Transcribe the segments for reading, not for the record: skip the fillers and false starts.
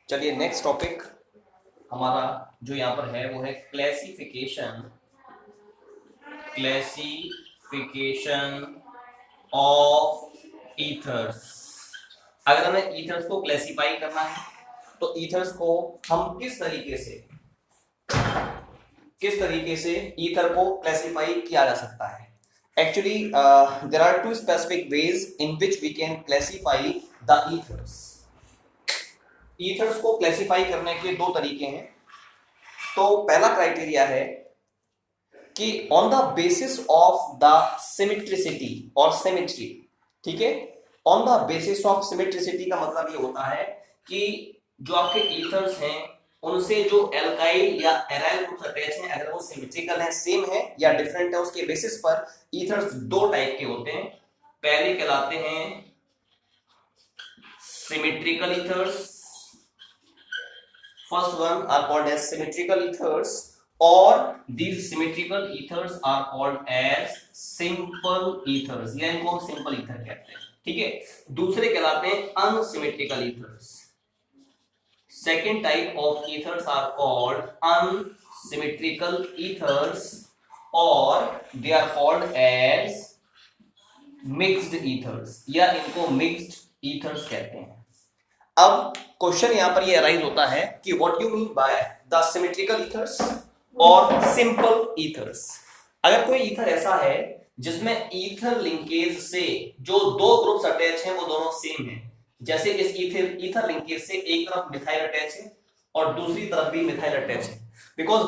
चलिए next topic हमारा जो यहाँ पर है वो है क्लासिफिकेशन ऑफ ईथर्स। अगर हमें ईथर्स को क्लासिफाई करना है तो ईथर्स को हम किस तरीके से ईथर को क्लासिफाई किया जा सकता है। Actually there are two specific ways in which we can classify the ethers. Ethers को क्लासिफाई करने के दो तरीके हैं। तो पहला क्राइटेरिया है कि on the basis of the symmetricity और सिमेट्री। ठीक है, on the basis of symmetricity का मतलब ये होता है कि जो आपके ईथर्स हैं उनसे जो एल्काइल या एराइल ग्रुप्स अटैच हैं अगर वो सिमेट्रिकल है, सेम है या डिफरेंट है, उसके बेसिस पर ईथर्स दो टाइप के होते हैं। पहले कहलाते हैं symmetrical ethers, first one are called as symmetrical ethers or these symmetrical ethers are called as simple ethers या इनको हम सिंपल ईथर कहते हैं। ठीक है, दूसरे कहलाते हैं unsymmetrical ethers। second type of ethers are called unsymmetrical ethers or they are called as mixed ethers या इनको mixed ethers कहते हैं। अब क्वेश्चन यहां पर ये अराइज होता है कि what you mean by the symmetrical ethers और सिंपल ईथर्स। अगर कोई ईथर ऐसा है जिसमें ईथर लिंकेज से जो दो ग्रुप्स अटैच हैं वो दोनों सेम हैं, जैसे इस ईथर लिंकेज से एक तरफ मिथाइल अटैच है और दूसरी तरफ भी मिथाइल अटैच है, because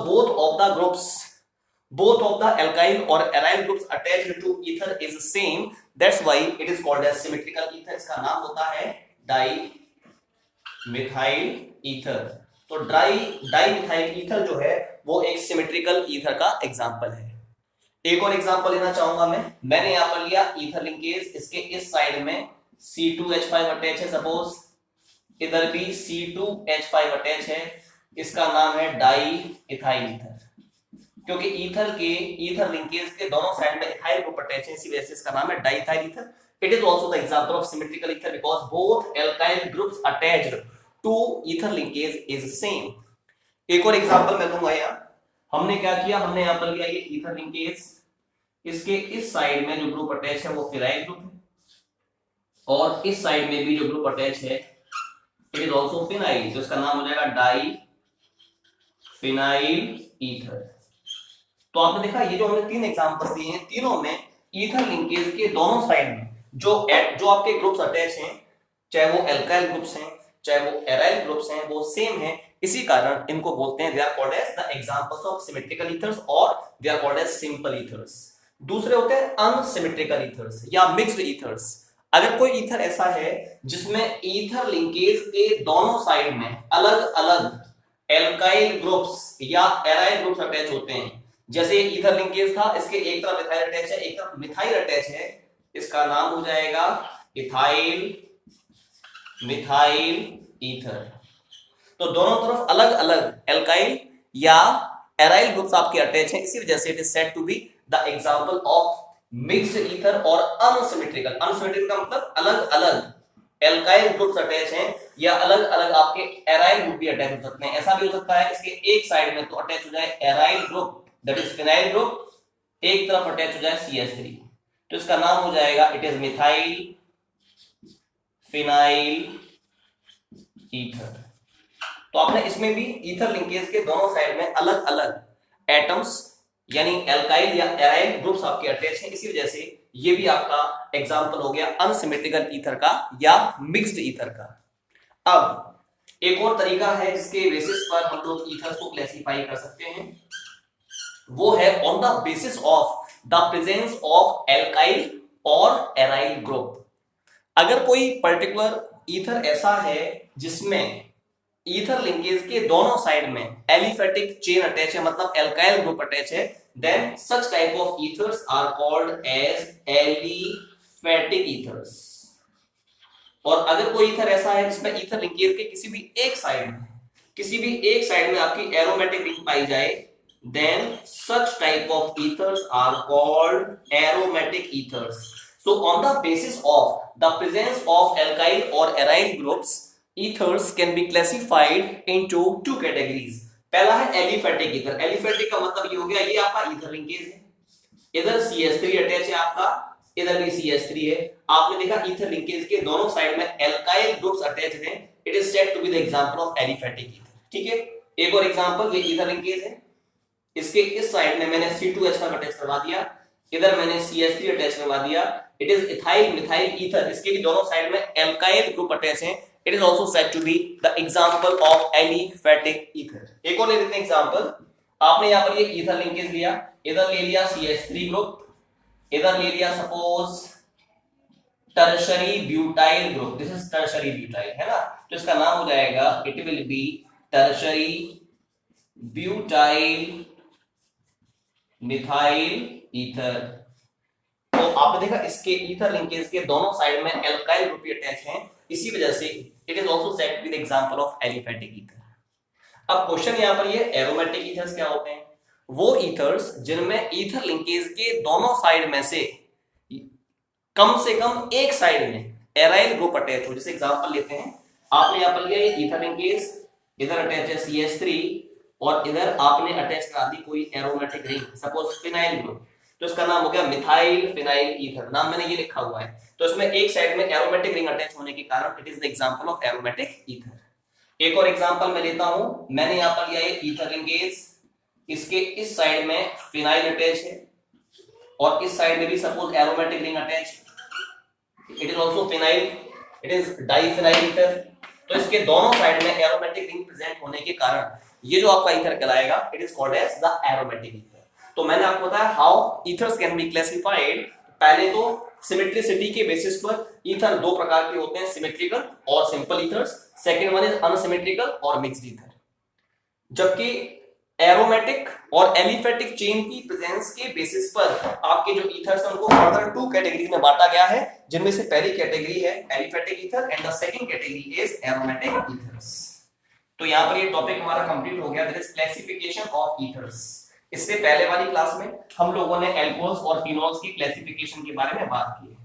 both of the alkyl or aryl groups attached to ether is same, that's why it is called as symmetrical ether। इसका नाम होता है डाई मिथाइल ईथर। तो डाई मिथाइल ईथर जो है वो एक सिमेट्रिकल ईथर का एग्जांपल है। एक और एग्जांपल लेना चाहूंगा मैंने यहां पर लिया ईथर लिंकेज, इसके इस साइड में C2H5 अटैच है, सपोज इधर भी C2H5 अटैच है, इसका नाम है डाई इथाइल ईथर। क्योंकि ईथर लिंकेज के दोनों साइड में इथाइल ग्रुप अटैच है, इसी वजह से इसका नाम है di ethyl ether. It is also the example of symmetrical ether because both alkyl groups attached to ether linkage is same। एक और एग्जांपल मैं दूंगा यहाँ। हमने क्या किया, हमने यहाँ पर लिया ये ईथर लिंकेज, इसके इस साइड में जो ग्रुप अटैच है वो फिनाइल ग्रुप है और इस साइड में भी जो ग्रुप अटैच है इट इज ऑल्सो फिनाइल, तो इसका नाम हो जाएगा डाई फिनाइल ईथर। तो आपने देखा ये जो हमने तीन एग्जांपल्स दिए हैं, तीनों में ईथर लिंकेज के दोनों साइड में जो आपके ग्रुप्स अटैच हैं, चाहे वो एल्काइल ग्रुप्स हैं चाहे वो एराइल ग्रुप्स हैं, वो सेम है। इसी कारण इनको बोलते हैं they are called as the examples of symmetrical ethers और they are called as simple ethers. दूसरे होते हैं अनसिमेट्रिकल ईथर्स या मिक्स्ड ईथर्स। अगर कोई ईथर ऐसा है जिसमें ईथर लिंकेज के दोनों साइड में अलग अलग एल्काइल ग्रुप्स या एराइल ग्रुप्स अटैच होते हैं, जैसे ईथर लिंकेज था, इसके एक तरफ इथाइल अटैच है एक तरफ मिथाइल अटैच है, इसका नाम हो जाएगा इथाइल मिथाइल ईथर। तो दोनों तरफ अलग अलग एल्काइल या एराइल ग्रुप्स आपके अटैच हैं, इसी वजह से it is said to be the example of mixed ether और अनसिमेट्रिकल। अनसिमेट्रिकल का मतलब अलग अलग एल्काइल ग्रुप्स अटैच हैं या अलग अलग आपके एराइल ग्रुप भी अटैच हो सकते हैं। ऐसा भी हो सकता है इसके एक साइड में तो अटैच हो जाए aryl group that is phenyl group, एक तरफ अटैच हो जाए CH3, तो इसका नाम हो जाएगा it is methyl phenyl ether. तो आपने इसमें भी ईथर लिंकेज के दोनों साइड में अलग अलग एटम्स यानी एल्काइल या एराइल ग्रुप्स आपके अटैच हैं, इसी वजह से ये भी आपका एग्जांपल हो गया अनसिमेट्रिकल ईथर का या मिक्स्ड ईथर का। अब एक और तरीका है जिसके बेसिस पर हम लोग ईथर्स को क्लासिफाई कर सकते हैं, वो है on the basis of the presence of alkyl और एराइल ग्रुप। अगर कोई पर्टिकुलर ईथर ऐसा है जिसमें ईथर लिंकेज के दोनों साइड में एलिफेटिक चेन अटैच है, मतलब एल्काइल ग्रुप अटैच है, then such type of ethers are called as aliphatic ethers. और अगर कोई ईथर ऐसा है जिसमें ईथर लिंकेज के किसी भी एक साइड में आपकी एरोमेटिक रिंग पाई जाए, then such type of ethers are called aromatic ethers। So on the basis of the presence of alkyl or aryl groups, ethers can be classified into two categories. पहला है aliphatic ether. Aliphatic का मतलब ये हो गया, ये आपका ether linkage है, इधर CH3 अटैच है आपका, इधर भी CH3 है। आपने देखा ईथर लिंकेज के दोनों साइड में एल्काइल ग्रुप्स अटैच हैं, it is said to be the example of aliphatic ether. ठीक है, एक और एग्जांपल, ये ईथर लिंकेज है, इसके इस साइड में मैंने C2H5 अटैच करवा दिया, इधर मैंने CH3 अटैच करवा दिया, it is ethyl methyl ether. इसके भी दोनों साइड में एल्काइल ग्रुप अटैच हैं, it is also said to be the example of aliphatic ether. एक और ले लेते हैं एग्जांपल। आपने यहां पर ये ईथर लिंकेज लिया, इधर ले लिया CH3 ग्रुप, इधर ले लिया suppose tertiary butyl group, this is tertiary butyl है ना, तो इसका नाम हो जाएगा, it will be tertiary butyl methyl ether. तो आपने देखा इसके ईथर लिंकेज के दोनों साइड में एल्काइल ग्रुप अटैच हैं, इसी वजह से it is also said with example of aliphatic ether. अब क्वेश्चन यहां पर ये एरोमेटिक ईथर्स क्या होते हैं? वो ईथर्स जिनमें ईथर लिंकेज के दोनों साइड में से कम एक साइड में एराइल ग्रुप अटैच हो। जैसे एग्जांपल लेते हैं, आपने यहां पर लिया ये ईथर लिंकेज, इधर अटैच है CH3 और इधर आपने अटैच करा दी कोई aromatic ring, suppose phenyl group, तो इसका नाम हो गया मिथाइल फिनाइल ईथर, नाम मैंने ये लिखा हुआ है। तो इसमें एक साइड में एरोमेटिक रिंग अटैच होने के कारण it is the example of aromatic ether. एक और एग्जांपल मैं लेता हूं, मैंने यहां पर लिया ये ईथर लिंकेज, इसके इस साइड में फिनाइल अटैच है और इस साइड में भी suppose aromatic ring attach, it is also phenyl, it is diphenyl ether. तो इसके दोनों साइड में एरोमेटिक रिंग प्रेजेंट होने के कारण ये जो आपका ईथर कहलाएगा, it is called as the aromatic ether. तो मैंने आपको बताया how ethers can be classified. पहले तो सिमेट्रिसिटी के बेसिस पर ईथर दो प्रकार के होते हैं, सिमेट्रिकल और simple ethers. Second one is unsymmetrical और मिक्स्ड ईथर। जबकि एरोमेटिक और एलिफेटिक चेन की प्रेजेंस के बेसिस पर आपके जो ईथर्स हैं उनको फर्दर टू कैटेगरीज में बांटा गया है, जिनमें से पहली कैटेगरी है aliphatic ether and the second category is aromatic ethers. तो यहां पर ये टॉपिक हमारा कंप्लीट हो गया, that is classification of ethers. इससे पहले वाली क्लास में हम लोगों ने एल्कोहल्स और फिनोल्स की क्लासिफिकेशन के बारे में बात की है।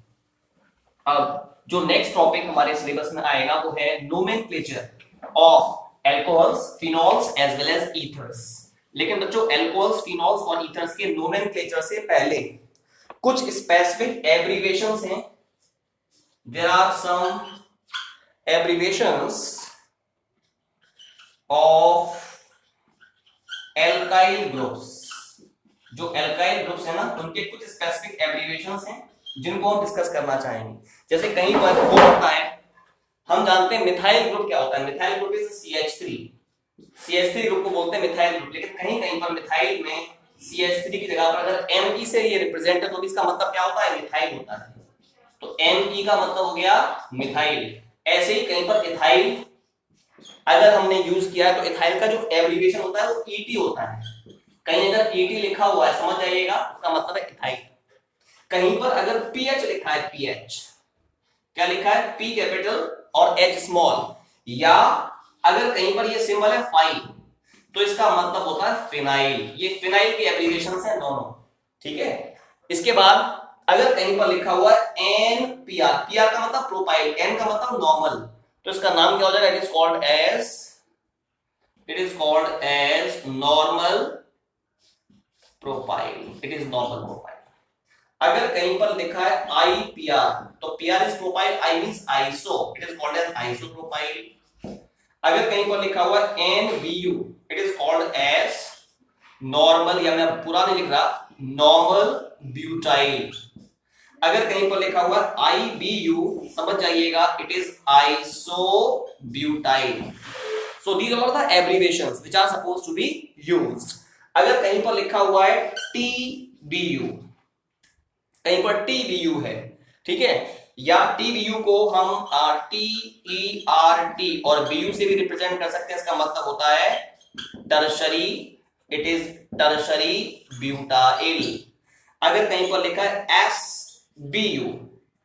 अब जो नेक्स्ट टॉपिक हमारे सिलेबस में आएगा वो है nomenclature of alcohols, phenols as well as ethers. लेकिन बच्चों एल्कोहल्स, फिनोल्स और ईथर्स के नोमेनक्लेचर से पहले कुछ स्पेसिफिक एब्रिविएशंस हैं। There are some abbreviations of alkyl groups. जो एल्काइल ग्रुप्स है ना, उनके कुछ स्पेसिफिक एब्रिविएशंस हैं जिनको हम डिस्कस करना चाहेंगे। जैसे कहीं पर वो होता है, हम जानते हैं मिथाइल ग्रुप क्या होता है, methyl group is CH3 group को बोलते हैं मिथाइल ग्रुप। लेकिन कहीं कहीं पर मिथाइल में CH3 की जगह पर अगर Me से ये रिप्रेजेंट है तो इसका मतलब क्या होता है, मिथाइल होता है। तो Me का मतलब हो गया मिथाइल। ऐसे ही कहीं पर इथाइल अगर हमने यूज किया है तो इथाइल का जो एब्रिविएशन होता है वो ET होता है। कहीं अगर ET लिखा हुआ है समझ जाइएगा उसका मतलब है इथाइल। कहीं पर अगर PH लिखा है, PH क्या लिखा है, P कैपिटल और H स्मॉल, या अगर कहीं पर ये सिंबल है फाइल तो इसका मतलब होता है फिनाइल। ये फिनाइल के एब्रिविएशंस हैं दोनों, ठीक है। इसके बाद अगर कहीं पर लिखा हुआ है NPR, PR का मतलब प्रोपाइल, N का मतलब नॉर्मल, तो इसका नाम क्या हो जाएगा, it is called as normal propyl, it is normal propyl. अगर कहीं पर लिखा है IPR तो PR is propyl, I means iso, it is called as iso propyl. अगर कहीं पर लिखा हुआ NBU it is called as normal, या मैं पूरा नहीं लिख रहा, नॉर्मल ब्यूटाइल। अगर कहीं पर लिखा हुआ IBU समझ जाइएगा, it is iso butyl. So these are the abbreviations which are supposed to be used. अगर कहीं पर लिखा हुआ है TBU, कहीं पर TBU है, ठीक है, या TBU को हम TERT और BU से भी रिप्रेजेंट कर सकते हैं। इसका मतलब होता है tertiary, it is tertiary butyl. अगर कहीं पर लिखा है SBU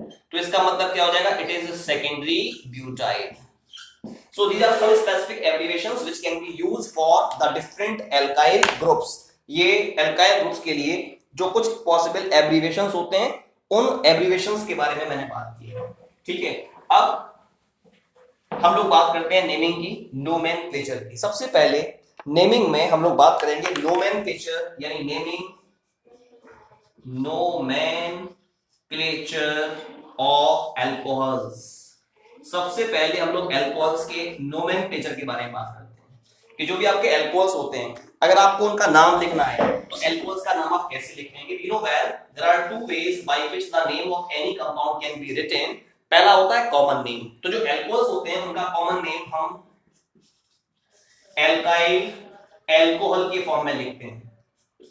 तो इसका मतलब क्या हो जाएगा, it is secondary butyl. So these are some specific abbreviations which can be used for the different alkyl groups. ये alkyl groups के लिए जो कुछ possible abbreviations होते हैं उन abbreviations के बारे में मैंने बात की है, ठीक है। अब हम लोग बात करते हैं नेमिंग की, नोमेनक्लेचर की। सबसे पहले नेमिंग में हम लोग बात करेंगे नोमेनक्लेचर यानी नेमिंग, नोमेनक्लेचर ऑफ अल्कोहल्स। सबसे पहले हम लोग अल्कोहल्स के नोमेनक्लेचर के बारे में बात करते हैं कि जो भी आपके अल्कोहल्स होते हैं, अगर आपको उनका नाम लिखना है तो अल्कोहल्स का नाम आप कैसे लिखेंगे? We know well there are two ways by which the name of any compound can be written. पहला होता है कॉमन नेम। तो जो अल्कोहल्स होते हैं उनका कॉमन नेम हम एल्काइल अल्कोहल के फॉर्म में लिखते हैं।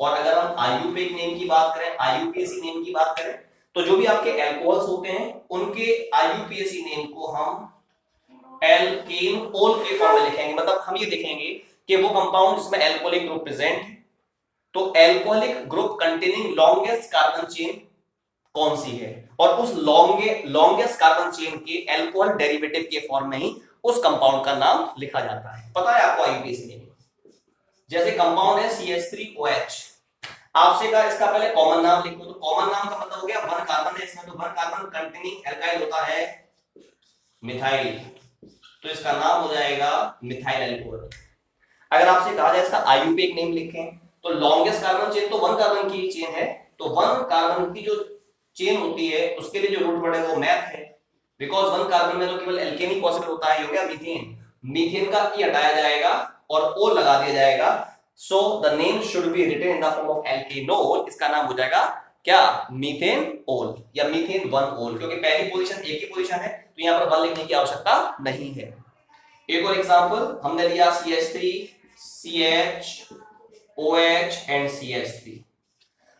और अगर हम आईयूपीएक नेम की बात करें, आईयूपीएसी नेम की बात करें, तो जो भी आपके अल्कोहल्स होते हैं उनके आईयूपीएसी नेम को हम एल्केन ओल के फॉर्म में लिखेंगे। मतलब हम ये देखेंगे कि वो कंपाउंड जिसमें अल्कोहलिक ग्रुप प्रेजेंट है, तो alcoholic group containing longest carbon chain कौन सी है, और उस लॉन्गेस्ट कार्बन चेन के अल्कोहल डेरिवेटिव के फॉर्म में ही उस कंपाउंड का नाम लिखा जाता है। पता है आपको आईयूपीएसी नेम? जैसे कंपाउंड है CH3OH, आपसे कहा इसका पहले कॉमन नाम लिखो, तो कॉमन नाम का मतलब हो गया वन कार्बन है इसमें, तो वन कार्बन कंटेनिंग एल्काइल होता है मिथाइल, तो इसका नाम हो जाएगा मिथाइल अल्कोहल। अगर आपसे कहा जाए इसका आईयूपीएक नेम लिखें, तो लॉन्गेस्ट कार्बन चेन तो वन कार्बन की चेन है, तो वन कार्बन की जो चेन होती है उसके लिए जो रूट वर्ड है वो मैथ है, बिकॉज वन कार्बन में तो केवल एल्केन ही पॉसिबल होता है। हो गया मीथेन, मीथेन का ई हटाया जाएगा और ओ लगा दिया जाएगा, so the name should be written in the form of alkanol. इसका नाम हो जाएगा क्या? मीथेन ओल या मीथेन वन ओल, क्योंकि पहली पोजीशन एक ही पोजीशन है तो यहां पर वन लिखने की आवश्यकता नहीं है। एक और एग्जांपल हमने लिया CH3 CHOH एंड CH3।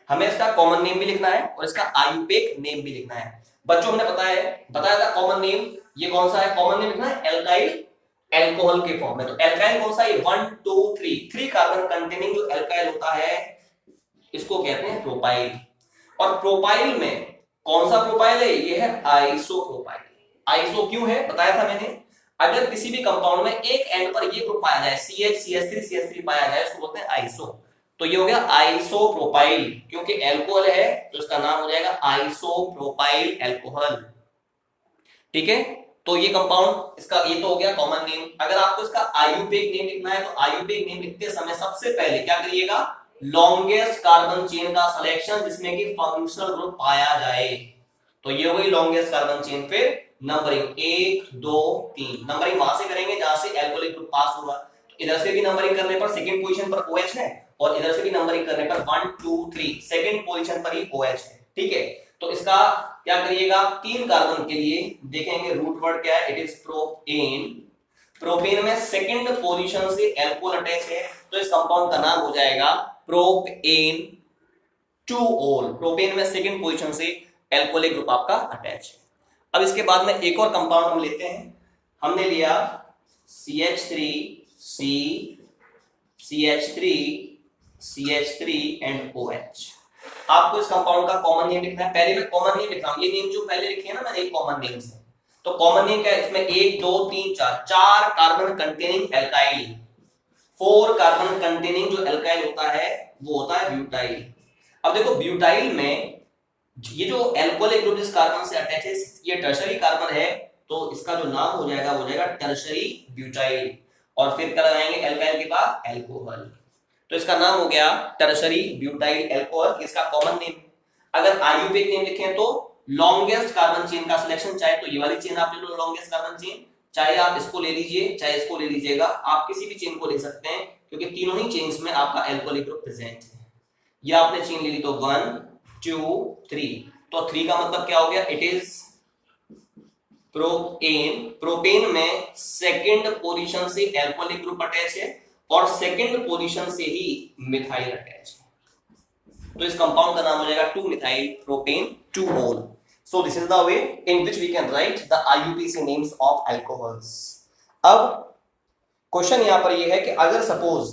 हमें इसका कॉमन नेम भी लिखना है और इसका आईयूपीएक नेम भी लिखना है। बच्चों हमने बताया था कॉमन नेम ये कौन सा है? कॉमन नेम लिखना है एल्काइल अल्कोहल के फॉर्म में। तो एल्काइल कौन सा है? 1 2 3 कार्बन कंटेनिंग जो एल्काइल होता है इसको कहते हैं प्रोपाइल। और प्रोपाइल में कौन सा प्रोपाइल है? ये है आइसोप्रोपाइल। आइसो क्यों है बताया था मैंने, अगर किसी भी कंपाउंड में एक एंड पर ये ग्रुप पाया जाए CH CH3 पाया जाए उसको बोलते हैं आइसो, तो ये हो गया आइसोप्रोपाइल। क्योंकि अल्कोहल है तो इसका नाम हो जाएगा आइसोप्रोपाइल अल्कोहल। ठीक है, तो ये कंपाउंड इसका ये तो हो गया कॉमन नेम। अगर आपको इसका आईयूपीएक नेम लिखना है तो आईयूपीएक नेम लिखते समय सबसे पहले क्या करिएगा? लॉन्गेस्ट कार्बन चेन का सिलेक्शन जिसमें कि फंक्शनल ग्रुप पाया जाए। तो ये हुई लॉन्गेस्ट कार्बन चेन, फिर नंबरिंग 1 2 3, नंबरिंग वहां से करेंगे जहां से अल्कोहलिक ग्रुप पास हुआ। तो इधर से भी नंबरिंग करने पर सेकंड पोजीशन पर OH है और इधर से भी नंबरिंग करने पर 1 2 3 सेकंड पोजीशन पर ही OH है। ठीक है, तो इसका क्या करिएगा? 3 कार्बन के लिए देखेंगे रूट वर्ड क्या है? It is propane. प्रोपेन में सेकंड पोजीशन से अल्कोहल अटैच है तो इस कंपाउंड का नाम हो जाएगा प्रोपेन 2-ओल। प्रोपेन में सेकंड पोजीशन से अल्कोहलिक ग्रुप आपका अटैच है। अब इसके बाद में एक और कंपाउंड हम लेते हैं। हमने लिया CH3C CH3 CH3 and OH। आपको इस कंपाउंड का कॉमन नेम लिखना है। पहले मैं कॉमन नेम लिख रहा हूं, ये नेम जो पहले लिखे हैं ना मैंने, एक कॉमन नेम से। तो कॉमन नेम क्या है इसमें? 1 2 3 4 carbon containing alkyl. 4 carbon containing जो एल्काइल होता है वो होता है ब्यूटाइल। अब देखो ब्यूटाइल में ये जो अल्कोहलिक ग्रुप जिस कार्बन से अटैच है ये टर्शरी कार्बन है, तो इसका जो नाम हो जाएगा टर्शरी ब्यूटाइल। और फिर क्या लगाएंगे एल्काइल के बाद? अल्कोहल। तो इसका नाम हो गया टर्शरी ब्यूटाइल अल्कोहल, इसका कॉमन नेम। अगर आईयूपीएक नेम लिखें तो लॉन्गेस्ट कार्बन चेन का सिलेक्शन, चाहे तो ये वाली चेन आप ले लो लॉन्गेस्ट कार्बन चेन, चाहे आप इसको ले लीजिए, चाहे इसको ले लीजिएगा, आप किसी भी चेन को ले सकते हैं क्योंकि तीनों ही चेन्स में आपका अल्कोहलिक ग्रुप प्रेजेंट है। ये आपने चेन ले ली तो 1 2 3, तो 3 का मतलब क्या हो गया? It is propane. प्रोपेन में सेकंड पोजीशन से अल्कोहलिक ग्रुप अटैच है और सेकंड पोजीशन से ही मिथाइल अटैच है, तो इस कंपाउंड का नाम हो जाएगा 2-मिथाइल propane 2-ओल। So this is the way in which we can write the IUPAC names of alcohols. अब क्वेश्चन यहां पर ये है कि अगर सपोज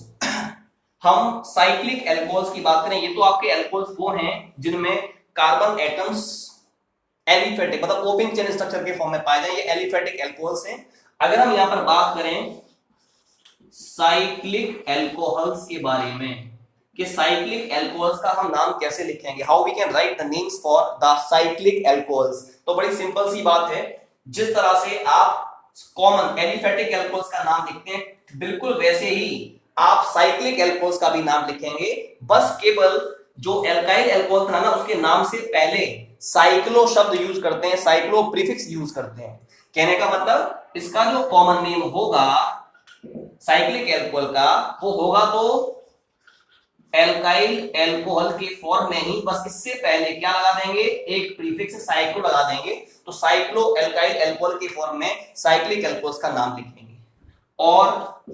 हम साइक्लिक अल्कोहल्स की बात करें, ये तो आपके अल्कोहल्स वो हैं जिनमें कार्बन एटम्स एलिफेटिक मतलब ओपन चेन स्ट्रक्चर के फॉर्म में पाए जाए, ये एलिफेटिक अल्कोहल्स हैं। अगर हम यहां पर बात करें साइक्लिक अल्कोहल्स के बारे में कि साइक्लिक अल्कोहल्स का हम नाम कैसे लिखेंगे, how we can write the names for the cyclic alcohols, तो बड़ी सिंपल सी बात है। जिस तरह से आप कॉमन एलिफेटिक एल्कोहल्स का नाम लिखते हैं, बिल्कुल वैसे ही आप साइक्लिक एल्कोहल्स का भी नाम लिखेंगे, बस केवल जो एल्काइल एल्कोहल था ना उसके नाम से पहले साइक्लो शब्द यूज करते हैं, साइक्लो प्रीफिक्स यूज करते हैं। कहने का मतलब इसका जो कॉमन नेम होगा साइक्लिक एल्कोहल का, वो होगा तो एल्काइल एल्कोहल के फॉर्म में ही, बस इससे पहले क्या लगा देंगे, एक प्रीफिक्स साइक्लो लगा देंगे, तो साइक्लो एल्काइल एल्कोहल के फॉर्म में साइक्लिक एल्कोहल्स का नाम लिख देंगे। और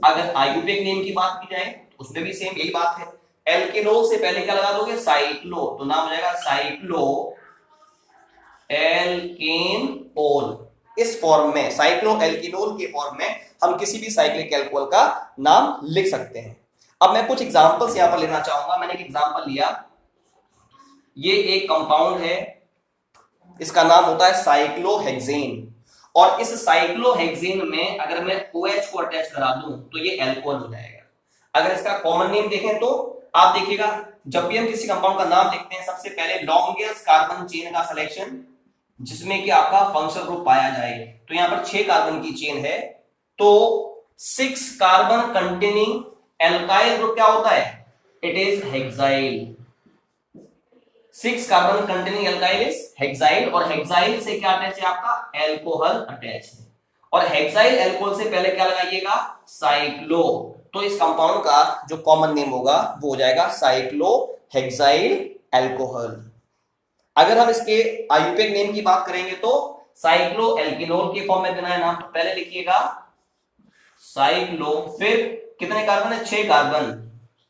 अगर आयुर्वेदिक नेम की बात की जाए तो उसमें भी सेम यही बात है, एल्केनोल से पहले क्या लगा दोगे, साइक्लो, तो नाम हो जाएगा साइक्लो एल्केनोल। इस फॉर्म में साइक्लो एल्केनोल के फॉर्म में हम किसी भी साइक्लिक एल्कोहल का नाम लिख सकते हैं। अब मैं कुछ एग्जांपल्स यहां पर लेना चाहूंगा। मैंने एक एग्जांपल लिया, ये एक कंपाउंड है, इसका नाम होता है साइक्लोहेक्सेन, और इस साइक्लोहेक्सेन में अगर मैं OH को अटैच करा दूं तो ये एल्कोहल हो जाएगा। अगर इसका कॉमन नेम देखें तो आप देखिएगा, जब भी हम किसी कंपाउंड का नाम लिखते हैं सबसे पहले लॉन्गेस्ट कार्बन चेन का सिलेक्शन, जिसमें कि आपका फंक्शनल ग्रुप पाया जाए, तो यहां पर 6 कार्बन की चेन है, तो 6 कार्बन कंटेनिंग एल्काइल ग्रुप क्या होता है, it is hexyl. 6 carbon containing alkyl is hexyl, और हेक्साइल से क्या अटैच है आपका, एल्कोहल अटैच है, और हेक्साइल एल्कोहल से पहले क्या लगाइएगा, साइक्लो, तो इस कंपाउंड का जो कॉमन नेम होगा वो हो जाएगा साइक्लोहेक्साइल एल्कोहल। अगर हम इसके आयुर्वेदिक नेम की बात करेंगे तो साइक्लो एल्किनोल के फॉर्म में देना है नाम, तो पहले लिखिएगा साइक्लो, फिर कितने कार्बन है, 6 कार्बन,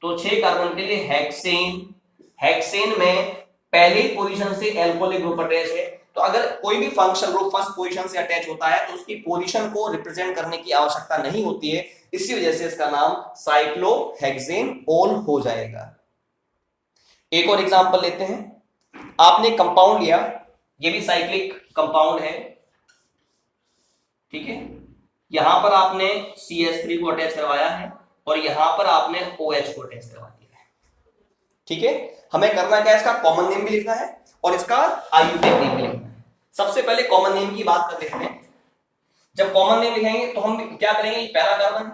तो 6 कार्बन के लिए हेक्सेन, हेक्सेन में पहली पोजीशन से एल्कोहलिक ग्रुप अटैच है, तो अगर कोई भी फंक्शनल ग्रुप फर्स्ट पोजीशन से अटैच होता है तो उसकी पोजीशन को रिप्रेजेंट करने की आवश्यकता नहीं होती है, इसी वजह से इसका नाम साइक्लोहेक्सेनोल हो जाएगा। एक और एग्जांपल लेते हैं, आपने कंपाउंड लिया, ये भी साइक्लिक कंपाउंड है, ठीक है, यहां पर आपने CH3 को अटैच करवाया है और यहां पर आपने OH को अटैच करवा दिया है, ठीक है। हमें करना क्या है, इसका कॉमन नेम भी लिखना है और इसका आयुर्वेदिक नेम भी लिखना है। सबसे पहले कॉमन नेम की बात कर लेते हैं। जब कॉमन नेम लिखेंगे तो हम क्या करेंगे, ये पहला कार्बन,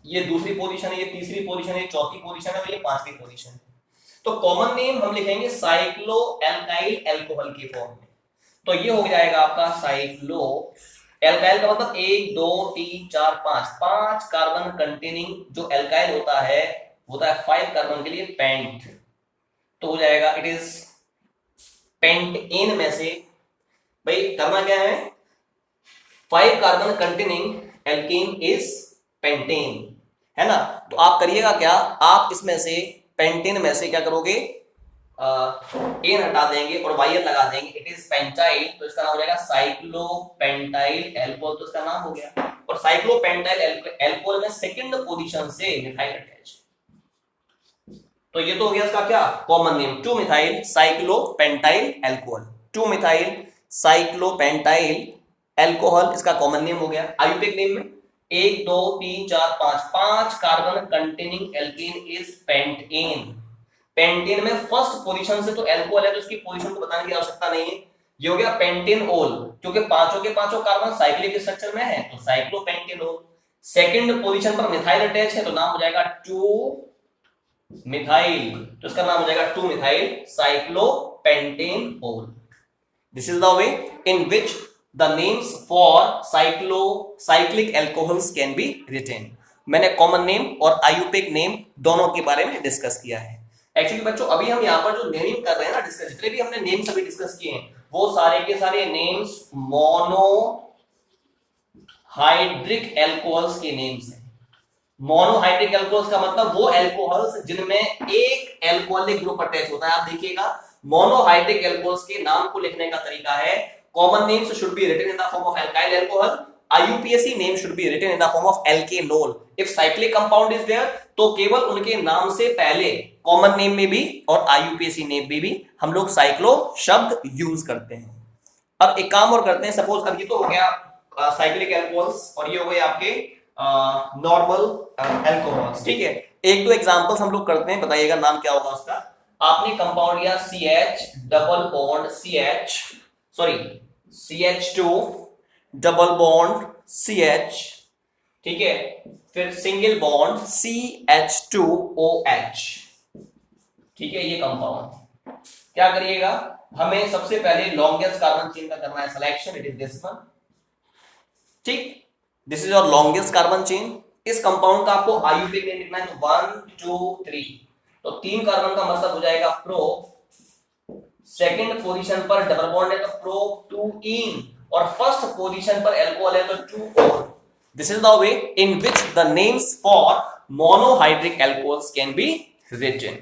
ये दूसरी पोजीशन है, ये तीसरी पोजीशन है, ये चौथी पोजीशन है और ये पांचवी पोजीशन है, तो कॉमन नेम हम लिखेंगे साइक्लो एल्काइल एल्कोहल के फॉर्म में, तो ये हो जाएगा आपका साइक्लो एल्काइल का मतलब 1 2 3 4 5 कार्बन कंटेनिंग जो एल्काइल होता है 5 कार्बन के लिए पेंट, तो हो जाएगा इट इज पेंटेन में से, भाई करना क्या है, 5 carbon containing alkene is pentane, है ना। तो आप करिएगा क्या, आप इसमें से पेंटेन में से क्या करोगे, एन हटा देंगे और YL लगा देंगे, इट इज पेंटाइल, तो इसका नाम हो जाएगा साइक्लोपेंटाइल एल्कोहल, तो इसका नाम हो गया। और साइक्लोपेंटाइल एल्कोहल में सेकंड पोजीशन से मिथाइल अटैच, तो ये तो हो गया इसका क्या, common name, 2 methyl cyclopentyl alcohol, 2 methyl cyclopentyl alcohol इसका कॉमन नेम हो गया। आयुर्वेदिक नेम में 1 2 3 4 5 carbon containing alkene is pentane, pentane में फर्स्ट पोजीशन से तो एल्कोहल है तो इसकी पोजीशन को बताने की आवश्यकता नहीं है, ये हो गया पेंटेनोल, क्योंकि पांचों के पांचों कार्बन साइक्लिक स्ट्रक्चर में है तो साइक्लोपेंटेनोल। सेकंड पोजीशन पर मिथाइल अटैच है तो नाम हो जाएगा 2 मिथाइल, तो इसका नाम हो जाएगा 2 methyl cyclopentanol. This is the way in which the names for cyclic alcohols can be written. मैंने कॉमन नेम और आयुर्वेदिक नेम दोनों के बारे में डिस्कस किया है। एक्चुअली बच्चों अभी हम यहाँ पर जो नेमिंग कर रहे हैं ना, डिस्कस जितने भी हमने नेम्स अभी डिस्कस किए हैं वो सारे के सारे नेम्स मोनोहाइड्रिक एल्कोहल्स के नेम्स हैं। मोनोहाइड्रिक एल्कोहल्स का मतलब वो एल्कोहल्स जिनमें एक एल्कोहलिक ग्रुप अटैच होता है। आप देखिएगा मोनोहाइड्रिक एल्कोहल्स के नाम को लिखने का तरीका है, common names should be written in the form of alkyl alcohol, IUPAC name should be written in the form of alkanol. If cyclic compound is there तो केवल उनके नाम से पहले कॉमन नेम में भी और IUPAC नेम में भी हम लोग साइक्लो शब्द यूज करते हैं। अब एक काम और करते हैं, सपोज अब ये तो हो गया साइक्लिक एल्कोहल्स और ये हो गए आपके नॉर्मल एल्कोहल्स, ठीक है। एक दो एग्जांपल्स हम लोग करते हैं, बताइएगा नाम क्या होगा उसका। आपने कंपाउंड लिया CH double bond CH2 double bond CH, ठीक है, फिर सिंगल बॉन्ड CH2OH, ठीक है, ये कंपाउंड। क्या करिएगा, हमें सबसे पहले लॉन्गेस्ट कार्बन चेन का करना है selection, it is this one, ठीक, this is your longest carbon chain. इस कंपाउंड का आपको आईयूपीएक नेम लिखना है, तो 1 2 3, तो 3 कार्बन का मतलब हो जाएगा प्रो, सेकंड पोजीशन पर डबल बॉन्ड है तो प्रो 2 इन, और फर्स्ट पोजीशन पर अल्कोहल है तो 2 on. This is the way in which the names for monohydric alcohols can be written।